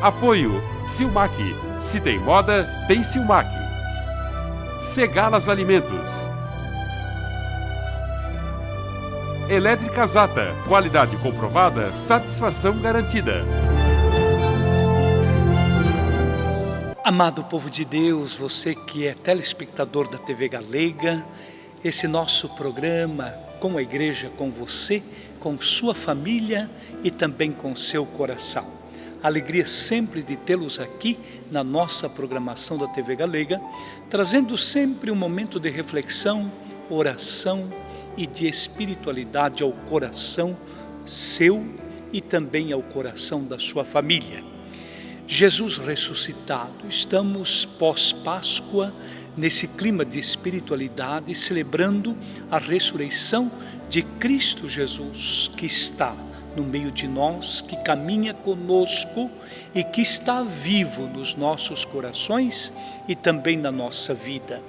Apoio Silmac. Se tem moda, tem Silmac. Segalas Alimentos. Elétrica Zata. Qualidade comprovada, satisfação garantida. Amado povo de Deus, você que é telespectador da TV Galega, esse nosso programa com a igreja, com você, com sua família e também com seu coração. Alegria sempre de tê-los aqui na nossa programação da TV Galega, trazendo sempre um momento de reflexão, oração e de espiritualidade ao coração seu e também ao coração da sua família. Jesus ressuscitado, estamos pós-Páscoa, nesse clima de espiritualidade, celebrando a ressurreição de Cristo Jesus, que está no meio de nós, que caminha conosco e que está vivo nos nossos corações e também na nossa vida.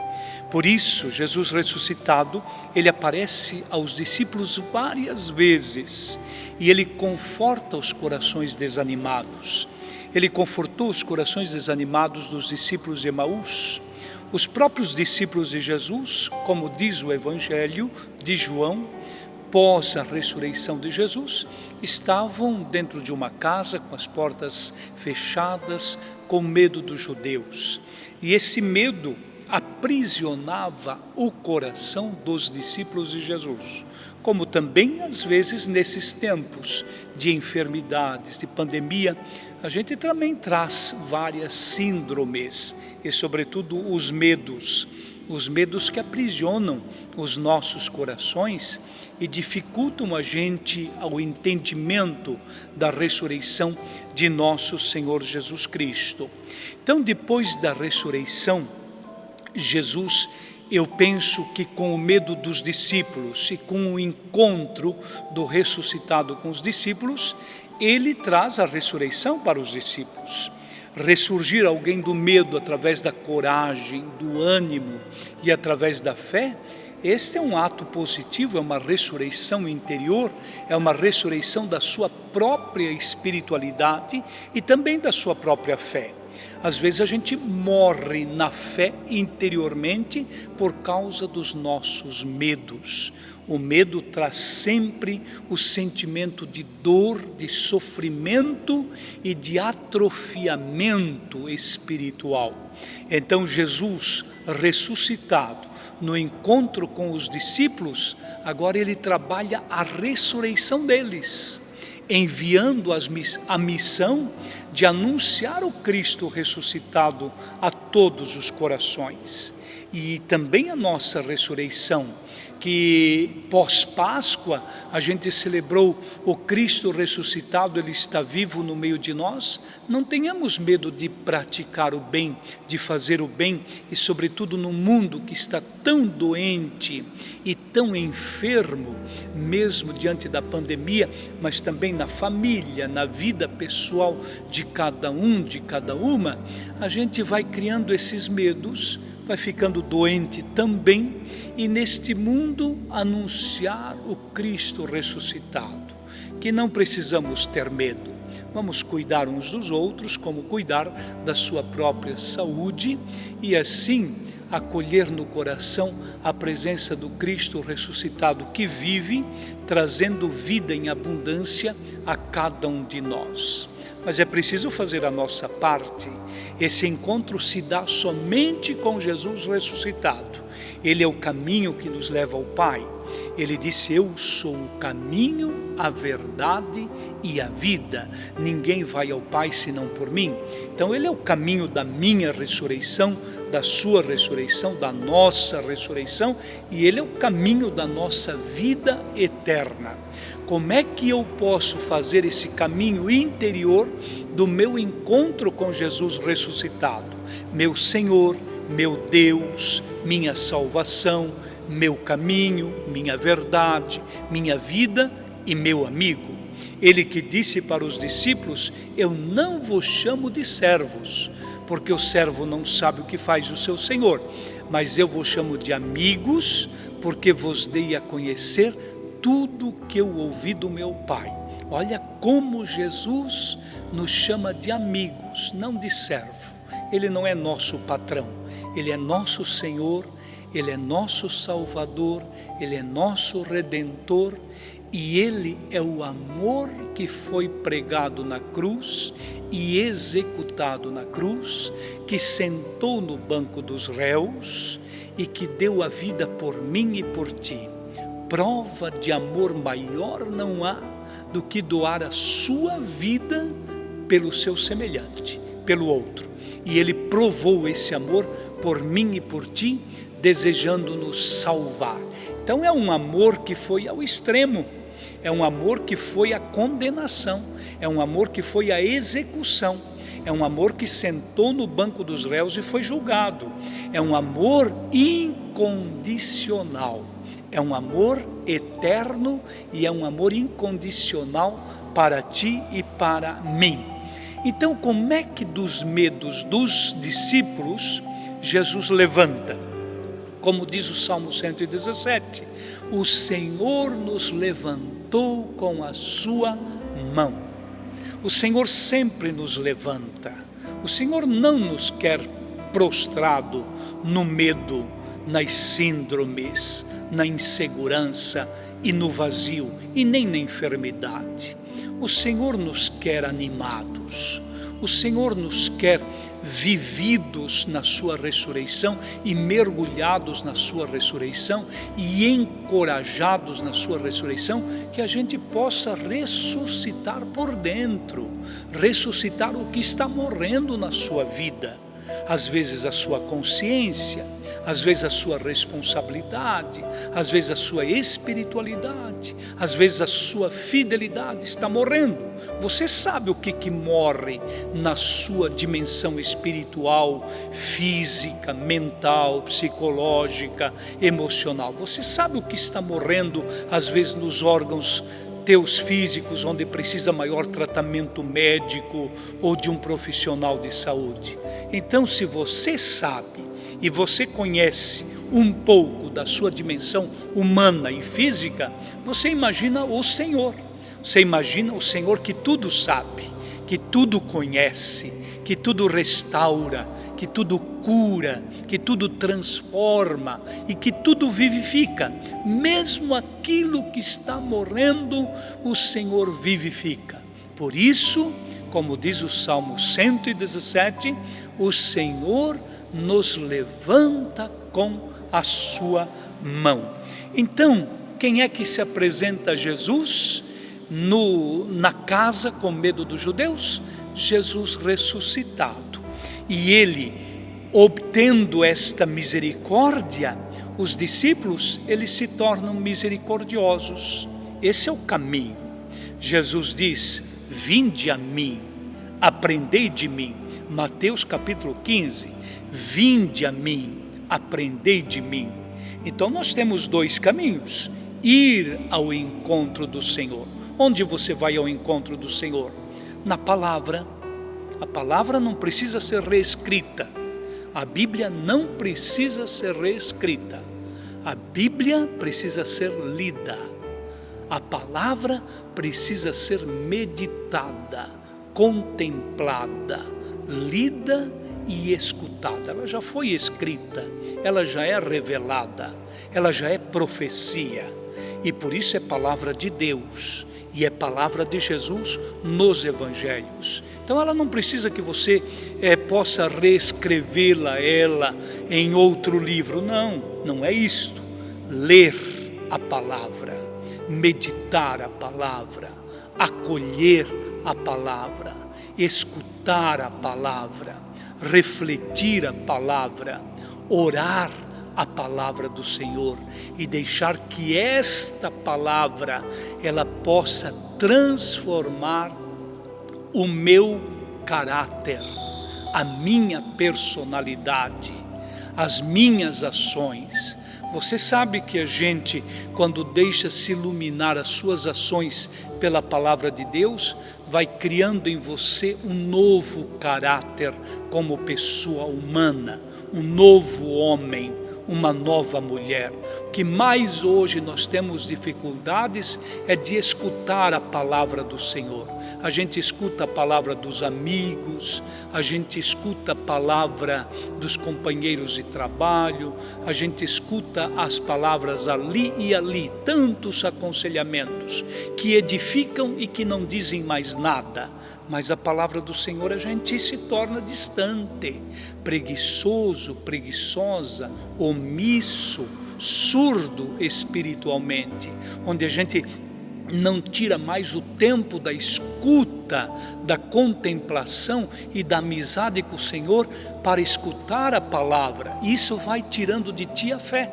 Por isso, Jesus ressuscitado, ele aparece aos discípulos várias vezes e ele conforta os corações desanimados. Ele confortou os corações desanimados dos discípulos de Emaús. Os próprios discípulos de Jesus, como diz o Evangelho de João, após a ressurreição de Jesus, estavam dentro de uma casa com as portas fechadas, com medo dos judeus. E esse medo aprisionava o coração dos discípulos de Jesus, como também às vezes nesses tempos de enfermidades, de pandemia, a gente também traz várias síndromes e sobretudo os medos que aprisionam os nossos corações e dificultam a gente ao entendimento da ressurreição de nosso Senhor Jesus Cristo. Então, depois da ressurreição, Jesus, eu penso que com o medo dos discípulos e com o encontro do ressuscitado com os discípulos, ele traz a ressurreição para os discípulos. Ressurgir alguém do medo através da coragem, do ânimo e através da fé, este é um ato positivo, é uma ressurreição interior, é uma ressurreição da sua própria espiritualidade e também da sua própria fé. Às vezes a gente morre na fé interiormente por causa dos nossos medos. O medo traz sempre o sentimento de dor, de sofrimento e de atrofiamento espiritual. Então Jesus ressuscitado, no encontro com os discípulos, agora ele trabalha a ressurreição deles, enviando a missão de anunciar o Cristo ressuscitado a todos os corações. E também a nossa ressurreição, que pós-Páscoa a gente celebrou o Cristo ressuscitado, ele está vivo no meio de nós. Não tenhamos medo de praticar o bem, de fazer o bem e sobretudo no mundo que está tão doente e tão enfermo, mesmo diante da pandemia, mas também na família, na vida pessoal de cada um, de cada uma, a gente vai criando esses medos, vai ficando doente também, e neste mundo anunciar o Cristo ressuscitado, que não precisamos ter medo, vamos cuidar uns dos outros, como cuidar da sua própria saúde, e assim acolher no coração a presença do Cristo ressuscitado que vive, trazendo vida em abundância a cada um de nós. Mas é preciso fazer a nossa parte. Esse encontro se dá somente com Jesus ressuscitado. Ele é o caminho que nos leva ao Pai. Ele disse: eu sou o caminho, a verdade e a vida. Ninguém vai ao Pai senão por mim. Então ele é o caminho da minha ressurreição, da sua ressurreição, da nossa ressurreição, e ele é o caminho da nossa vida eterna. Como é que eu posso fazer esse caminho interior do meu encontro com Jesus ressuscitado? Meu Senhor, meu Deus, minha salvação, meu caminho, minha verdade, minha vida e meu amigo. Ele que disse para os discípulos: eu não vos chamo de servos, porque o servo não sabe o que faz o seu senhor, mas eu vos chamo de amigos, porque vos dei a conhecer tudo que eu ouvi do meu Pai. Olha como Jesus nos chama de amigos, não de servo. Ele não é nosso patrão, Ele é nosso Senhor, Ele é nosso Salvador, Ele é nosso Redentor, e Ele é o amor que foi pregado na cruz e executado na cruz, que sentou no banco dos réus e que deu a vida por mim e por ti. Prova de amor maior não há do que doar a sua vida pelo seu semelhante, pelo outro. E Ele provou esse amor por mim e por ti, desejando nos salvar. Então é um amor que foi ao extremo, é um amor que foi à condenação, é um amor que foi à execução, é um amor que sentou no banco dos réus e foi julgado, é um amor incondicional, é um amor eterno e é um amor incondicional para ti e para mim. Então, como é que dos medos dos discípulos Jesus levanta? Como diz o Salmo 117, o Senhor nos levantou com a sua mão. O Senhor sempre nos levanta. O Senhor não nos quer prostrado no medo, nas síndromes, na insegurança e no vazio, e nem na enfermidade. O Senhor nos quer animados. O Senhor nos quer vividos na sua ressurreição e mergulhados na sua ressurreição e encorajados na sua ressurreição, que a gente possa ressuscitar por dentro, ressuscitar o que está morrendo na sua vida. Às vezes a sua consciência, às vezes a sua responsabilidade, às vezes a sua espiritualidade, às vezes a sua fidelidade está morrendo. Você sabe o que morre na sua dimensão espiritual, física, mental, psicológica, emocional. Você sabe o que está morrendo, às vezes, nos órgãos teus físicos, onde precisa maior tratamento médico ou de um profissional de saúde. Então, se você sabe e você conhece um pouco da sua dimensão humana e física, você imagina o Senhor. Você imagina o Senhor que tudo sabe, que tudo conhece, que tudo restaura, que tudo cura, que tudo transforma e que tudo vivifica. Mesmo aquilo que está morrendo, o Senhor vivifica. Por isso, como diz o Salmo 117, o Senhor nos levanta com a sua mão. Então, quem é que se apresenta a Jesus na casa com medo dos judeus? Jesus ressuscitado. E ele, obtendo esta misericórdia, os discípulos, eles se tornam misericordiosos. Esse é o caminho. Jesus diz: vinde a mim, aprendei de mim. Mateus capítulo 15, vinde a mim, aprendei de mim. Então nós temos dois caminhos: ir ao encontro do Senhor. Onde você vai ao encontro do Senhor? Na palavra. A palavra não precisa ser reescrita. A Bíblia não precisa ser reescrita. A Bíblia precisa ser lida. A palavra precisa ser meditada, contemplada, lida e escutada. Ela já foi escrita, ela já é revelada, ela já é profecia. E por isso é palavra de Deus. E é palavra de Jesus nos evangelhos. Então ela não precisa que você possa reescrevê-la em outro livro. Não é isto. Ler a palavra, meditar a palavra, acolher a palavra, escutar a palavra, refletir a palavra, orar a palavra do Senhor e deixar que esta palavra ela possa transformar o meu caráter, a minha personalidade, as minhas ações. Você sabe que a gente, quando deixa se iluminar as suas ações pela palavra de Deus, vai criando em você um novo caráter como pessoa humana, um novo homem, uma nova mulher. O que mais hoje nós temos dificuldades é de escutar a palavra do Senhor. A gente escuta a palavra dos amigos, a gente escuta a palavra dos companheiros de trabalho, a gente escuta as palavras ali e ali, tantos aconselhamentos que edificam e que não dizem mais nada. Mas a palavra do Senhor a gente se torna distante, preguiçoso, preguiçosa, omisso, surdo espiritualmente, onde a gente não tira mais o tempo da escuta, da contemplação e da amizade com o Senhor para escutar a palavra. Isso vai tirando de ti a fé.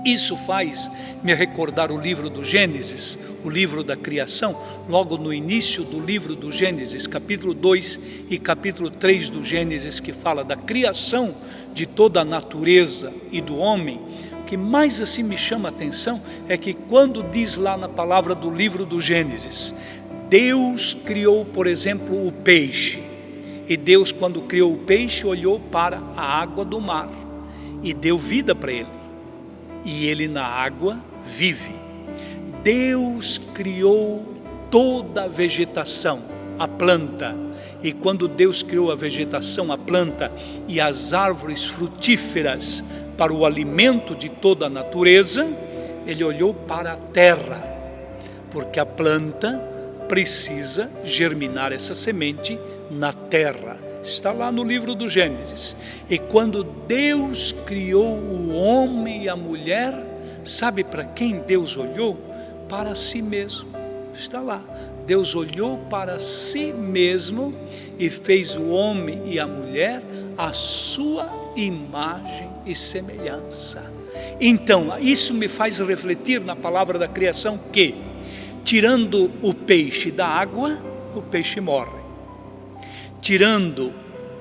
Isso faz me recordar o livro do Gênesis, o livro da criação, logo no início do livro do Gênesis, capítulo 2 e capítulo 3 do Gênesis, que fala da criação de toda a natureza e do homem. O que mais assim me chama a atenção é que quando diz lá na palavra do livro do Gênesis, Deus criou, por exemplo, o peixe. E Deus, quando criou o peixe, olhou para a água do mar e deu vida para ele. E ele na água vive. Deus criou toda a vegetação, a planta. E quando Deus criou a vegetação, a planta e as árvores frutíferas para o alimento de toda a natureza, ele olhou para a terra, porque a planta precisa germinar essa semente na terra. Está lá no livro do Gênesis. E quando Deus criou o homem e a mulher, sabe para quem Deus olhou? Para si mesmo. Está lá. Deus olhou para si mesmo e fez o homem e a mulher à sua imagem e semelhança. Então, isso me faz refletir na palavra da criação que, tirando o peixe da água, o peixe morre. Tirando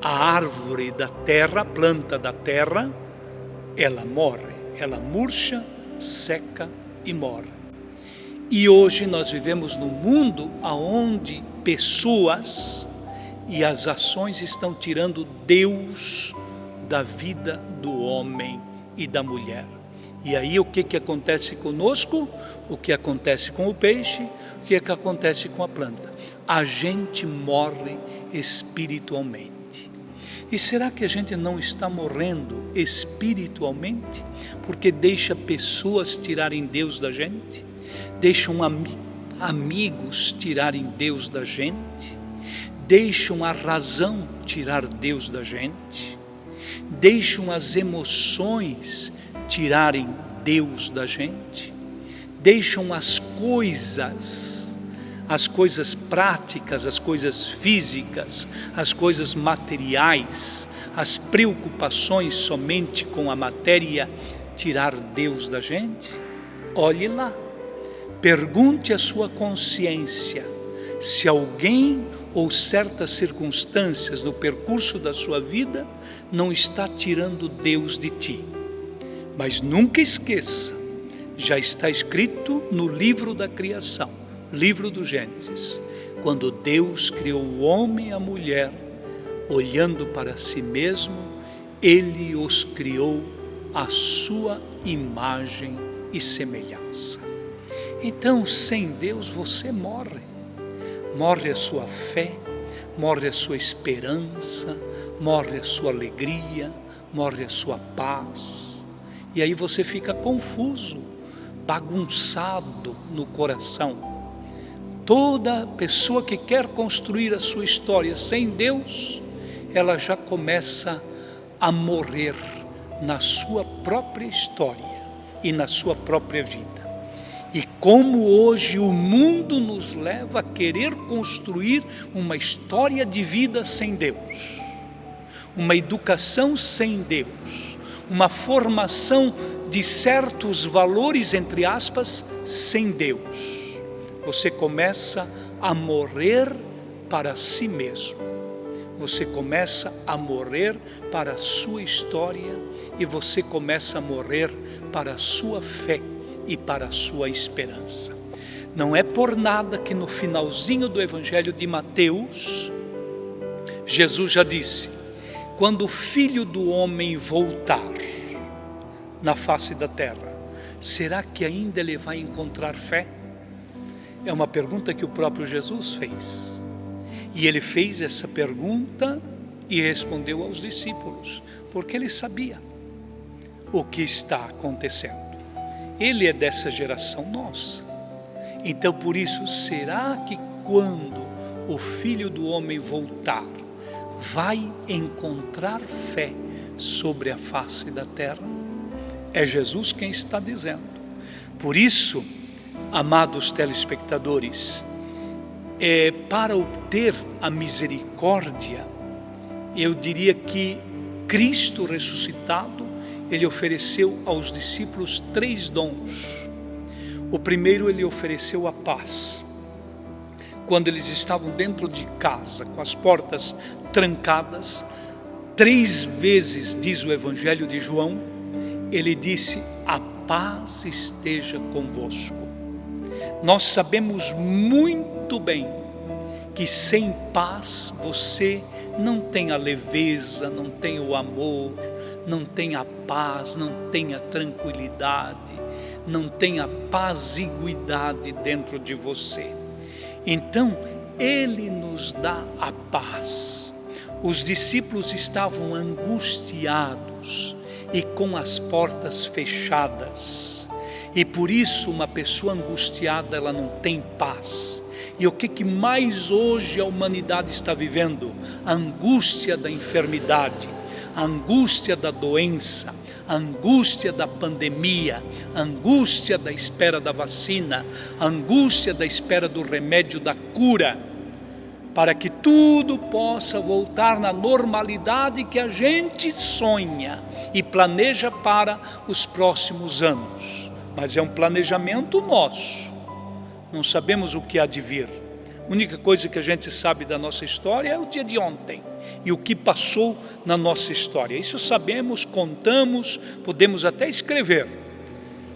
a árvore da terra, a planta da terra, ela morre, ela murcha, seca e morre. E hoje nós vivemos num mundo onde pessoas e as ações estão tirando Deus da vida do homem e da mulher. E aí o que acontece conosco? O que acontece com o peixe? O que acontece com a planta? A gente morre espiritualmente. E será que a gente não está morrendo espiritualmente? Porque deixa pessoas tirarem Deus da gente? Deixam amigos tirarem Deus da gente? Deixam a razão tirar Deus da gente? Deixam as emoções tirarem Deus da gente? Deixam as coisas práticas, as coisas físicas, as coisas materiais, as preocupações somente com a matéria, tirar Deus da gente? Olhe lá, pergunte à sua consciência se alguém ou certas circunstâncias no percurso da sua vida não está tirando Deus de ti. Mas nunca esqueça, já está escrito no livro da criação, livro do Gênesis, quando Deus criou o homem e a mulher, olhando para si mesmo, Ele os criou à sua imagem e semelhança. Então, sem Deus você morre. Morre a sua fé, morre a sua esperança, morre a sua alegria, morre a sua paz. E aí você fica confuso, bagunçado no coração. Toda pessoa que quer construir a sua história sem Deus, ela já começa a morrer na sua própria história e na sua própria vida. E como hoje o mundo nos leva a querer construir uma história de vida sem Deus, uma educação sem Deus, uma formação de certos valores, entre aspas, sem Deus. Você começa a morrer para si mesmo. Você começa a morrer para a sua história e você começa a morrer para a sua fé e para a sua esperança. Não é por nada que no finalzinho do Evangelho de Mateus, Jesus já disse: quando o Filho do Homem voltar, na face da terra, será que ainda ele vai encontrar fé? É uma pergunta que o próprio Jesus fez. E ele fez essa pergunta e respondeu aos discípulos, porque ele sabia o que está acontecendo. Ele é dessa geração nossa. Então, por isso, será que quando o Filho do Homem voltar, vai encontrar fé sobre a face da terra? É Jesus quem está dizendo. Por isso, amados telespectadores, para obter a misericórdia, eu diria que Cristo ressuscitado, ele ofereceu aos discípulos 3 dons. O primeiro, ele ofereceu a paz. Quando eles estavam dentro de casa, com as portas trancadas, 3 vezes, diz o Evangelho de João, ele disse: a paz esteja convosco. Nós sabemos muito bem que sem paz você não tem a leveza, não tem o amor, não tem a paz, não tem a tranquilidade, não tem a paziguidade dentro de você. Então, ele nos dá a paz. Os discípulos estavam angustiados e com as portas fechadas. E por isso uma pessoa angustiada, ela não tem paz. E o que mais hoje a humanidade está vivendo? A angústia da enfermidade, a angústia da doença, a angústia da pandemia, a angústia da espera da vacina, a angústia da espera do remédio da cura, para que tudo possa voltar na normalidade que a gente sonha e planeja para os próximos anos. Mas é um planejamento nosso, não sabemos o que há de vir. A única coisa que a gente sabe da nossa história é o dia de ontem e o que passou na nossa história. Isso sabemos, contamos, podemos até escrever.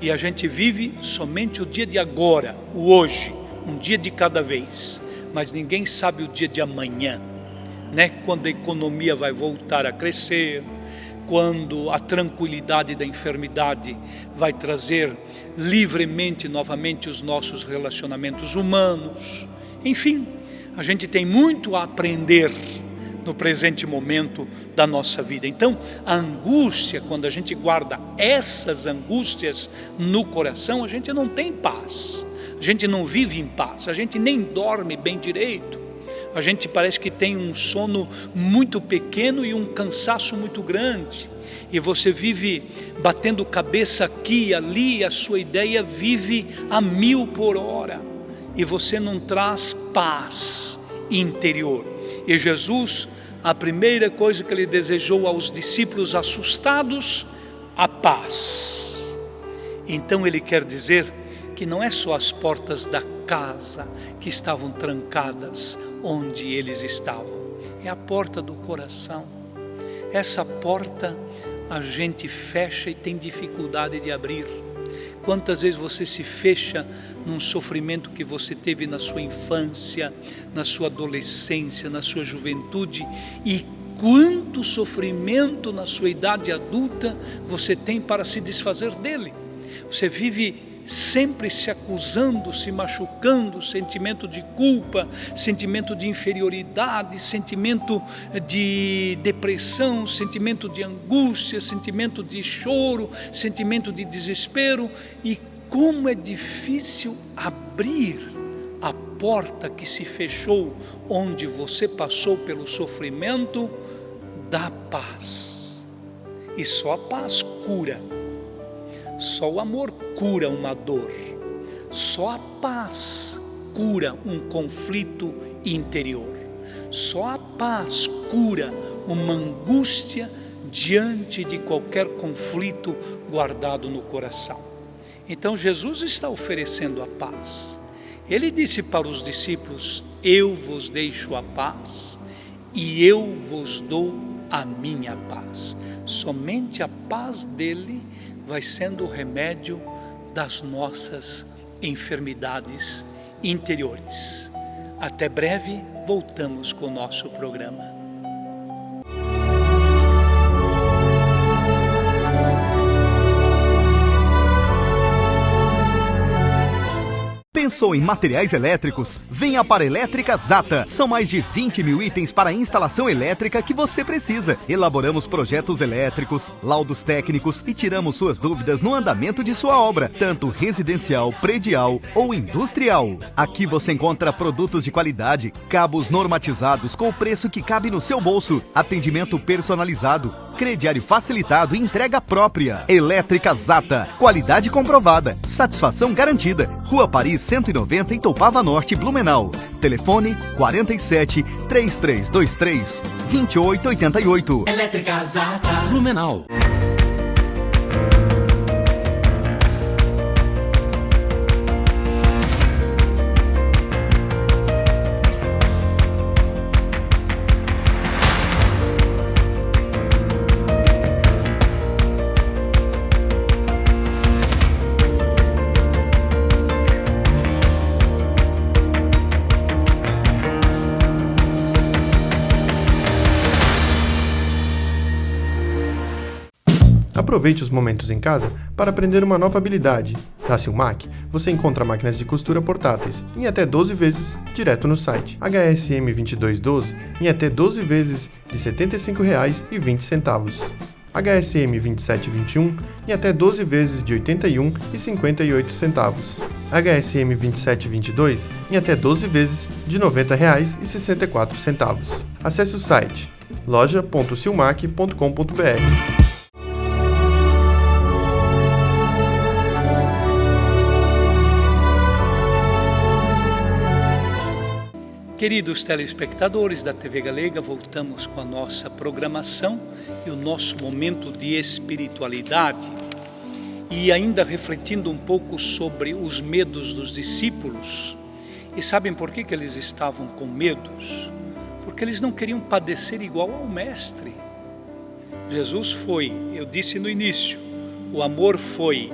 E a gente vive somente o dia de agora, o hoje, um dia de cada vez. Mas ninguém sabe o dia de amanhã, né? Quando a economia vai voltar a crescer, quando a tranquilidade da enfermidade vai trazer livremente novamente os nossos relacionamentos humanos. Enfim, a gente tem muito a aprender no presente momento da nossa vida. Então, a angústia, quando a gente guarda essas angústias no coração, a gente não tem paz, a gente não vive em paz, a gente nem dorme bem direito, a gente parece que tem um sono muito pequeno e um cansaço muito grande, e você vive batendo cabeça aqui e ali, a sua ideia vive a 1000 por hora, e você não traz paz interior. E Jesus, a primeira coisa que ele desejou aos discípulos assustados, a paz. Então ele quer dizer que não é só as portas da casa que estavam trancadas onde eles estavam, é a porta do coração. Essa porta a gente fecha e tem dificuldade de abrir. Quantas vezes você se fecha num sofrimento que você teve na sua infância, na sua adolescência, na sua juventude, e quanto sofrimento na sua idade adulta você tem para se desfazer dele. Você vive sempre se acusando, se machucando, sentimento de culpa, sentimento de inferioridade, sentimento de depressão, sentimento de angústia, sentimento de choro, sentimento de desespero. E como é difícil abrir a porta que se fechou, onde você passou pelo sofrimento da paz. E só a paz cura. Só o amor cura uma dor, só a paz cura um conflito interior, só a paz cura uma angústia diante de qualquer conflito guardado no coração. Então Jesus está oferecendo a paz. Ele disse para os discípulos: eu vos deixo a paz e eu vos dou a minha paz. Somente a paz dele vai sendo o remédio das nossas enfermidades interiores. Até breve, voltamos com o nosso programa. Pensou em materiais elétricos? Venha para a Elétrica Zata. São mais de 20 mil itens para a instalação elétrica que você precisa. Elaboramos projetos elétricos, laudos técnicos e tiramos suas dúvidas no andamento de sua obra, tanto residencial, predial ou industrial. Aqui você encontra produtos de qualidade, cabos normatizados com o preço que cabe no seu bolso, atendimento personalizado, crediário facilitado e entrega própria. Elétrica Zata. Qualidade comprovada. Satisfação garantida. Rua Paris 190 em Toupava Norte, Blumenau. Telefone 47 3323 2888. Elétrica Zata. Blumenau. Aproveite os momentos em casa para aprender uma nova habilidade. Na Silmac, você encontra máquinas de costura portáteis em até 12 vezes direto no site. HSM 2212 em até 12 vezes de R$ 75,20. HSM 2721 em até 12 vezes de R$ 81,58. HSM 2722 em até 12 vezes de R$ 90,64. Acesse o site loja.silmac.com.br. Queridos telespectadores da TV Galega, voltamos com a nossa programação e o nosso momento de espiritualidade. E ainda refletindo um pouco sobre os medos dos discípulos. E sabem por que eles estavam com medos? Porque eles não queriam padecer igual ao Mestre. Jesus foi, eu disse no início, o amor foi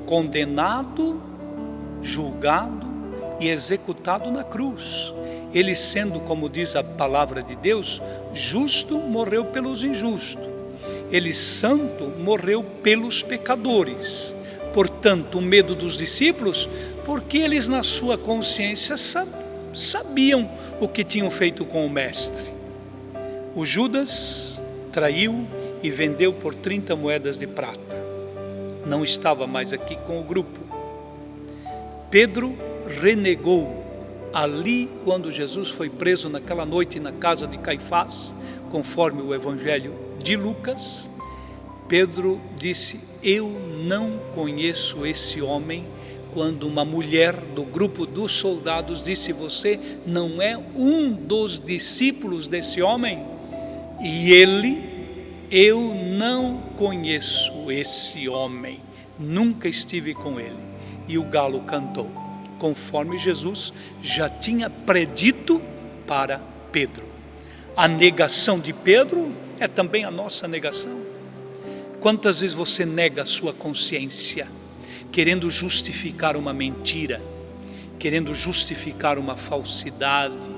condenado, julgado e executado na cruz. Ele sendo, como diz a palavra de Deus, justo, morreu pelos injustos. Ele santo, morreu pelos pecadores. Portanto, o medo dos discípulos, porque eles na sua consciência sabiam o que tinham feito com o Mestre. O Judas traiu e vendeu por 30 moedas de prata. Não estava mais aqui com o grupo. Pedro renegou ali quando Jesus foi preso naquela noite na casa de Caifás, conforme o Evangelho de Lucas. Pedro disse: eu não conheço esse homem. Quando uma mulher do grupo dos soldados disse: você não é um dos discípulos desse homem? E ele: eu não conheço esse homem, nunca estive com ele. E o galo cantou, conforme Jesus já tinha predito para Pedro. A negação de Pedro é também a nossa negação. Quantas vezes você nega a sua consciência, querendo justificar uma mentira, querendo justificar uma falsidade,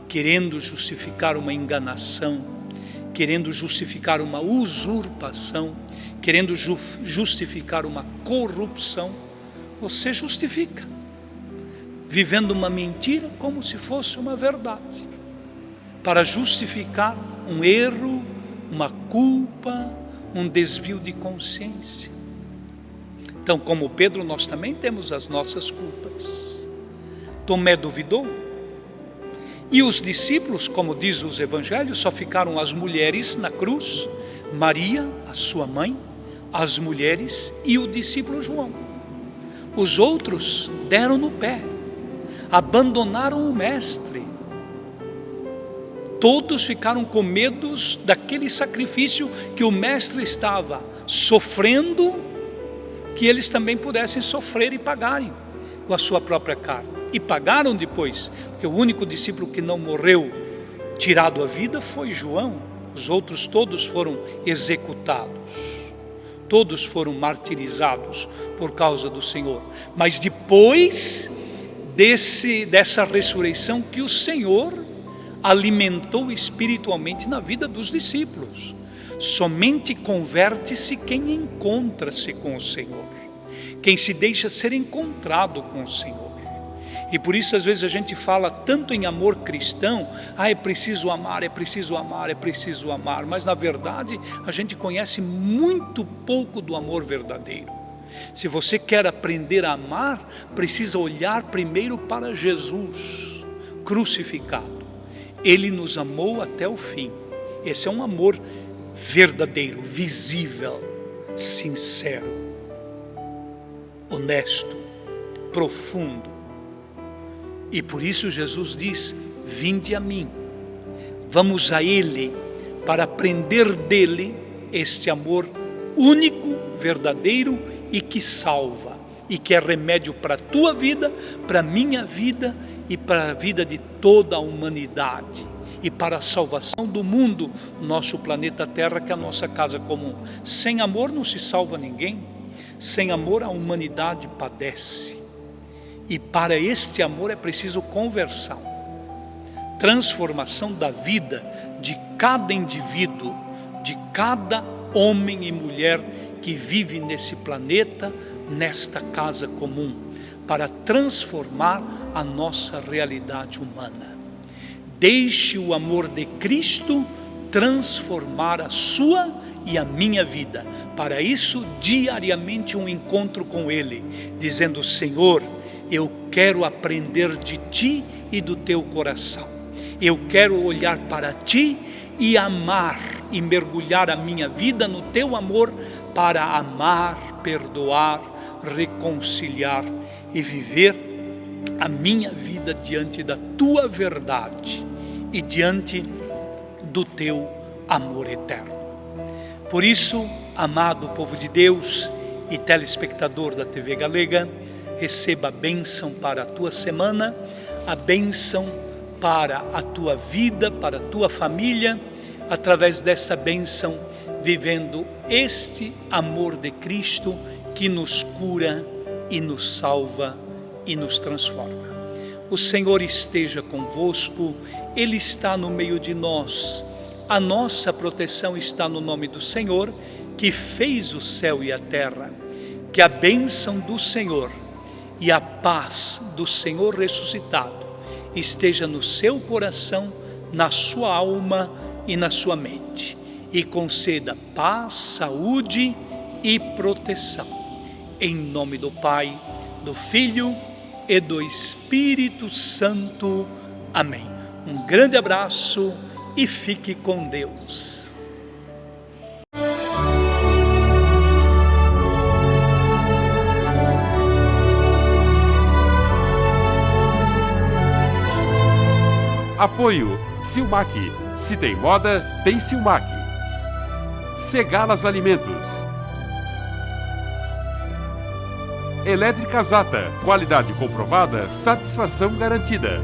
querendo justificar uma enganação, querendo justificar uma usurpação, querendo justificar uma corrupção? Você justifica, vivendo uma mentira como se fosse uma verdade, para justificar um erro, uma culpa, um desvio de consciência. Então, como Pedro, nós também temos as nossas culpas. Tomé duvidou. E os discípulos, como diz os evangelhos, só ficaram as mulheres na cruz, Maria, a sua mãe, as mulheres e o discípulo João. Os outros deram no pé, abandonaram o Mestre. Todos ficaram com medo daquele sacrifício que o Mestre estava sofrendo, que eles também pudessem sofrer e pagarem com a sua própria carne. E pagaram depois, porque o único discípulo que não morreu tirado a vida foi João. Os outros todos foram executados, todos foram martirizados por causa do Senhor. Mas depois dessa ressurreição que o Senhor alimentou espiritualmente na vida dos discípulos. Somente converte-se quem encontra-se com o Senhor, quem se deixa ser encontrado com o Senhor. E por isso às vezes a gente fala tanto em amor cristão, é preciso amar, é preciso amar, é preciso amar, mas na verdade a gente conhece muito pouco do amor verdadeiro. Se você quer aprender a amar, precisa olhar primeiro para Jesus crucificado. Ele nos amou até o fim. Esse é um amor verdadeiro, visível, sincero, honesto, profundo. E por isso Jesus diz: vinde a mim, vamos a Ele para aprender dele este amor único, verdadeiro e que salva, e que é remédio para a tua vida, para a minha vida e para a vida de toda a humanidade, e para a salvação do mundo, nosso planeta Terra, que é a nossa casa comum. Sem amor não se salva ninguém, sem amor a humanidade padece. E para este amor é preciso conversão, transformação da vida de cada indivíduo, de cada homem e mulher que vive nesse planeta, nesta casa comum, para transformar a nossa realidade humana. Deixe o amor de Cristo transformar a sua e a minha vida. Para isso, diariamente um encontro com Ele, dizendo: Senhor, eu quero aprender de Ti e do Teu coração. Eu quero olhar para Ti e amar e mergulhar a minha vida no Teu amor, para amar, perdoar, reconciliar e viver a minha vida diante da Tua verdade e diante do Teu amor eterno. Por isso, amado povo de Deus e telespectador da TV Galega, receba a bênção para a tua semana, a bênção para a tua vida, para a tua família, através dessa bênção, vivendo este amor de Cristo que nos cura e nos salva e nos transforma. O Senhor esteja convosco, Ele está no meio de nós. A nossa proteção está no nome do Senhor, que fez o céu e a terra. Que a bênção do Senhor e a paz do Senhor ressuscitado esteja no seu coração, na sua alma e na sua mente, e conceda paz, saúde e proteção. Em nome do Pai, do Filho e do Espírito Santo. Amém. Um grande abraço e fique com Deus. Apoio Silmac. Se tem moda, tem Silmac. Segalas Alimentos. Elétrica Zata. Qualidade comprovada, satisfação garantida.